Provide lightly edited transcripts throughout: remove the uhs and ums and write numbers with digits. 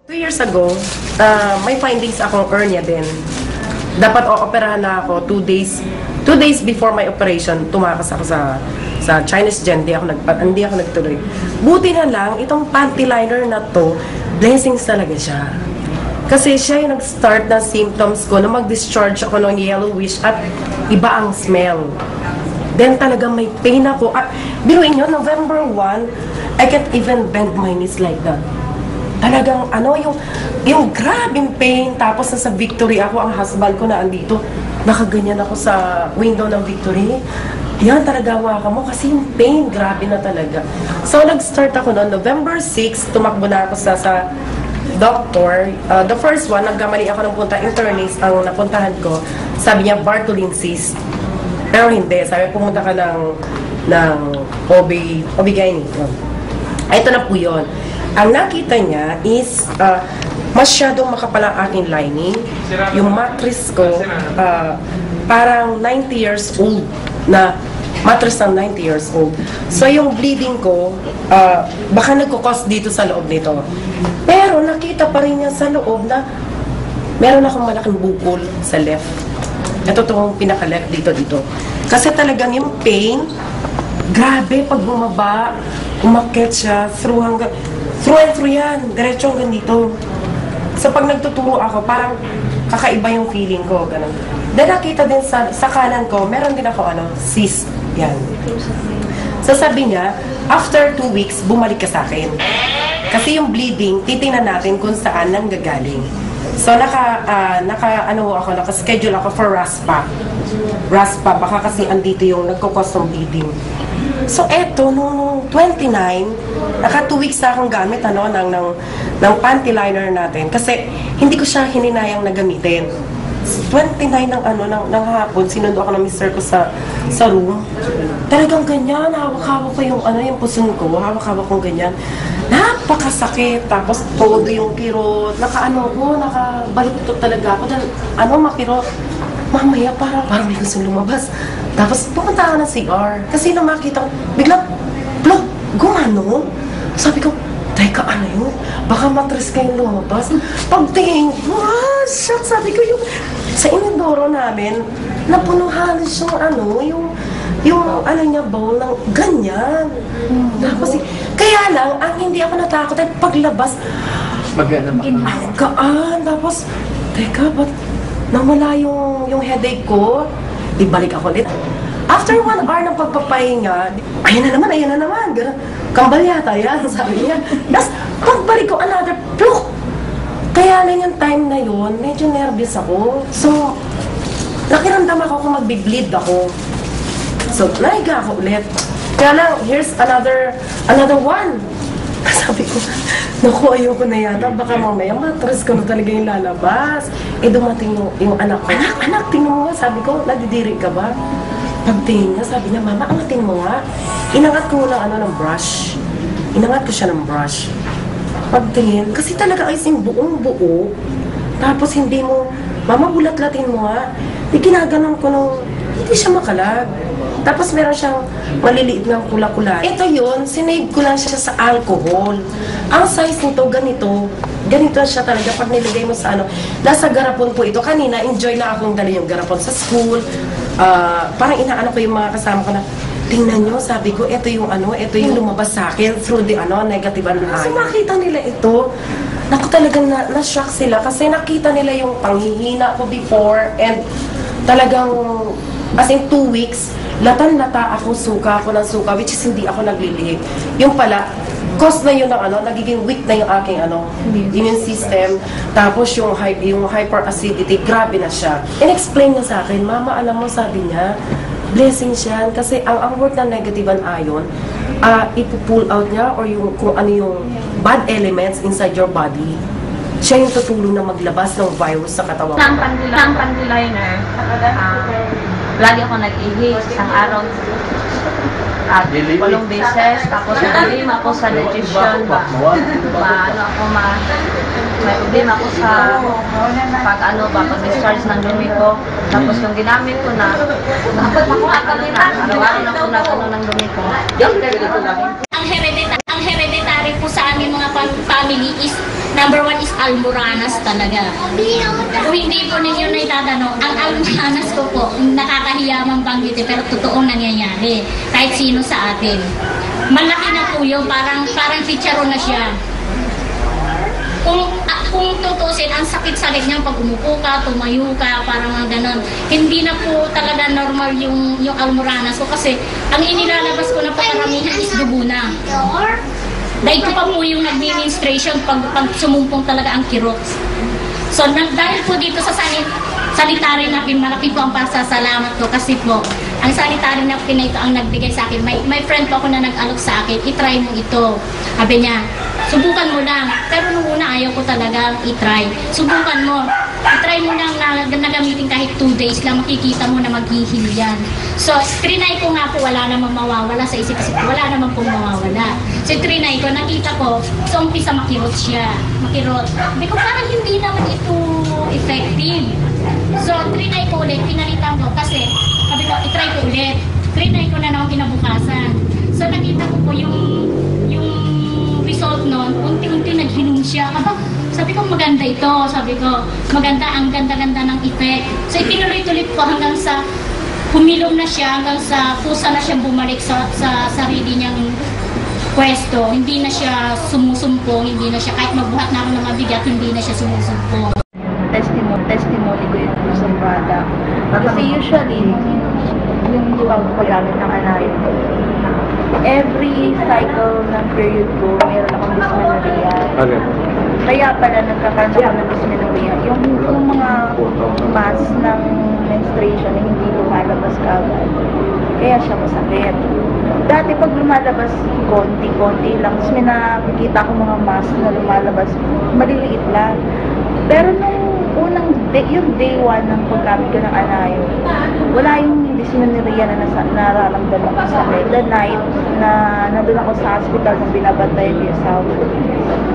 2 years ago, may findings akong hernia din. Dapat operahan na ako 2 days before my operation, tumakas ako sa Chinese Gen, hindi ako nagtuloy. Buti na lang, itong panty liner na to, blessings talaga siya. Kasi siya yung nag-start na symptoms ko na mag-discharge ako ng yellowish at iba ang smell. Then talagang may pain ako. At biruin nyo, November 1, I can't even bend my knees like that. Talagang yung grabing pain. Tapos nasa Victory ako, ang husband ko na andito. Nakaganyan ako sa window ng Victory. Yan talaga hawakan mo kasi yung pain, grabe na talaga. So nag-start ako noon, November 6, tumakbo na ako sa doctor. The first one, nagkamali ako ng punta internist, ang napuntahan ko. Sabi niya, Bartholin cyst. Pero hindi, sabi pumunta ka ng OB-GYN. Ito na po yun. Ang nakita niya is masyadong makapal ang aking lining. Yung mattress ko, parang 90 years old na mattress ng 90 years old. So yung bleeding ko, baka nagkukos dito sa loob nito. Pero nakita pa rin niya sa loob na meron akong malaking bukol sa left. Ito itong pinaka-left dito. Kasi talagang yung pain, grabe pag bumaba, umakyat siya, through and through yan, diretso hanggang dito. So pag nagtuturo ako, parang kakaiba yung feeling ko, ganun. Then nakita din sa kanan ko, meron din ako cyst, yan. So sabi niya, after 2 weeks, bumalik ka sa akin. Kasi yung bleeding, titingnan natin kung saan nang gagaling. So naka-schedule ako for RASPA. Baka kasi andito yung nagkukos ng bleeding. So eto, nung 29, naka 2 weeks na akong gamit ng panty liner natin. Kasi hindi ko siya hininayang na gamitin. 29 ng hapon, sinundo ako ng mister ko sa room. Talagang ganyan, hawak-hawak ko yung puson ko, hawak-hawak ko ganyan. Napakasakit, tapos todo yung kirot, nakabaluktot talaga ako. Makirot, mamaya parang may gusto lumabas. Tapos pumunta ako ng CR, kasi nung makita ko, biglang, plug, gumano. Sabi ko, teka, yun? Baka matris kayong lumabas. Pagtingin, shit, sabi ko sa inodoro namin, napuno halos yung niya bowl ng ganyan. Tapos, kaya lang, ang hindi ako natakot ay paglabas, gaan. Tapos, teka, ba't nawala yung headache ko? Di balik ako ulit. After 1 hour ng pagpapahinga, ayan na naman, gano'n. Kambal yata yan, sabi niya. Tapos, pagbalik ko, another pluk. Kaya lang yung time na yun, medyo nervous ako. So, nakiramdam ako kung magbi-bleed ako. So, naiga ako ulit. Kaya lang, here's another one. Sabi ko, naku, ayoko na yata. Baka mamaya matras ko na talaga yung lalabas. Dumating yung anak ko. Anak, tingnan mo nga. Sabi ko, nadidiri ka ba? Pagtingin niya, sabi niya, Mama, angatin mo nga. Inangat ko lang ng brush. Inangat ko siya ng brush. Pagtingin, kasi talaga ay buong buo. Tapos hindi mo, Mama, bulat-latin mo nga. Di ginaganon ko nung, hindi siya makalag. Tapos meron siyang maliliit ng kula-kula. Ito yun, sinave ko lang siya sa alcohol. Ang size nito, ganito siya talaga pag nilagay mo sa nasa garapon po ito. Kanina, enjoy na akong dali yung garapon sa school. Parang inaano ko yung mga kasama ko na, tingnan nyo, sabi ko, ito yung lumabas sa akin through the negative ion. So makita nila ito, naku talagang na-shock sila kasi nakita nila yung panghihina ko before and talagang, as in 2 weeks, latan-lata ako, suka ako ng suka, which is hindi ako naglilihik. Yung pala, cause na yun ng nagiging weak na yung aking immune system. Tapos yung hyperacidity, grabe na siya. In-explain niya sa akin, Mama, alam mo, sabi niya, blessing siya. Kasi ang work ng negative ion, ipupull out niya or kung ano yung bad elements inside your body. Siya yung tutulong na maglabas ng virus sa katawan. Ang panty liner, lagi ako nag-ihi, isang araw at 8 beses, tapos nag-iim ako sa digestion, may problema ako sa pag-discharge ng dumi ko, tapos yung ginamit ko na, araw-araw na po nagano ng dumi ko. Ang hereditary po sa aming mga family is Number one is Almoranas talaga. Kung hindi po ninyo na itatanong, ang Almoranas ko po, nakakahiyamang banggit pero totoong nangyayari. Kahit sino sa atin. Malaki na po yun, parang chicharon na siya. Kung tutusin, ang sakit-sakit niya pag umupo ka, tumayo ka, parang mga ganon. Hindi na po talaga normal yung Almoranas ko kasi ang inilalabas ko na po karamihan is dugo na. Dahil ko pa po yung nag-demonstration pag sumumpong talaga ang kirot. So, dahil po dito sa sanitary napkin, malaki po ang pasasalamat ko kasi po, ang sanitary napkin na ito ang nagbigay sa akin. May friend po ako na nag-alok sa akin, itry mo ito. Sabi niya, subukan mo lang. Pero nung una ayaw ko talaga itry. Subukan mo. I-try mo lang na gamitin kahit 2 days lang, makikita mo na maghihil yan. So, trinay ko nga po, wala namang mawawala sa isip-isip ko, wala namang pong mawawala. So, trinay ko, nakita ko, so umpisa makirot siya. Makirot. Sabi ko, parang hindi naman ito effective. So, trinay ko ulit, pinalitan ko kasi, sabi ko, itry ko ulit. Trinay ko na naman kinabukasan. So, nakita ko po yung result nun, unti-unti naghinom siya. Sabi ko, maganda ito. Sabi ko, maganda, ang ganda-ganda ng effect. So, itinuloy-tuloy ko hanggang sa humilom na siya, hanggang sa pusa na siyang bumalik sa sarili niyang pwesto. Hindi na siya sumusumpong, hindi na siya, kahit magbuhat na ako ng mabigat, hindi na siya sumusumpong. Testimony ko yung sa product. Kasi usually, yung paggamit ng anayon, every cycle ng period ko, meron akong dysmenorrhea. Okay. Kaya pala nagkakaroon ako ng dysmenorrhea. Yung mga mass ng menstruation na hindi lumalabas kagad. Kaya siya masakit. Dati pag lumalabas, konti-konti lang. Tapos may nakikita ko mga mass na lumalabas, maliliit lang. Pero nung unang yung day 1 ng paggamit ko ng anayon, wala yung dysmenorrhea na nararamdaman ko sa akin. The night na nandun ako sa hospital nung binabantay ko yung asawa ko,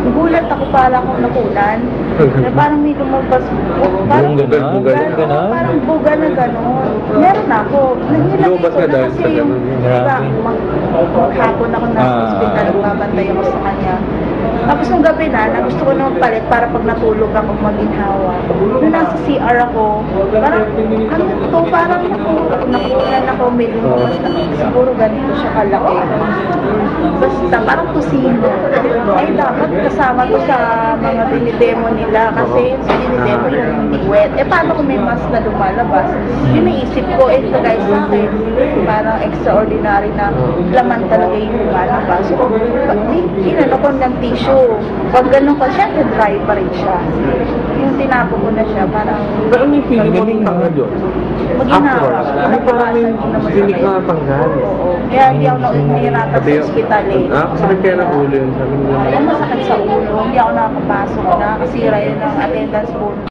nagulat ako, parang akong nakulan. Na parang may lumabas, parang buga na gano'n. Meron ako. Nagilagay ko na kasi yung maghapon ako na hospital, nagbabantay ako sa kanya. Tapos nung gabi na gusto ko na magpalit para pag natulog ako maginhawa. Nung nasa CR ako, parang nakukulan ako, may lumabas na siguro ganito siya kalaki. Basta parang kusino. Ay dapat kasama ko sa mga dinidemo nila kasi sa dinidemo yung hindi wet. Paano kung may mas na lumalabas? Yung naisip ko, ito guys sa akin, parang extraordinary na laman talaga yung lumalabas. So, inano ko ng tissue. Pag ganun ko siya, dry pa rin siya. Yung tinapo ko na siya, parang... Pero may feeling na may tanggal yun? Maginawa. Parang may sinig na tanggal. Oo. Kaya hindi ako nahihirapan sa ospital eh. Masakit kaya ng ulo yun? Alam, masakit sa ulo. Hindi ako nakapasok na. Kasira yun ng attendance bonus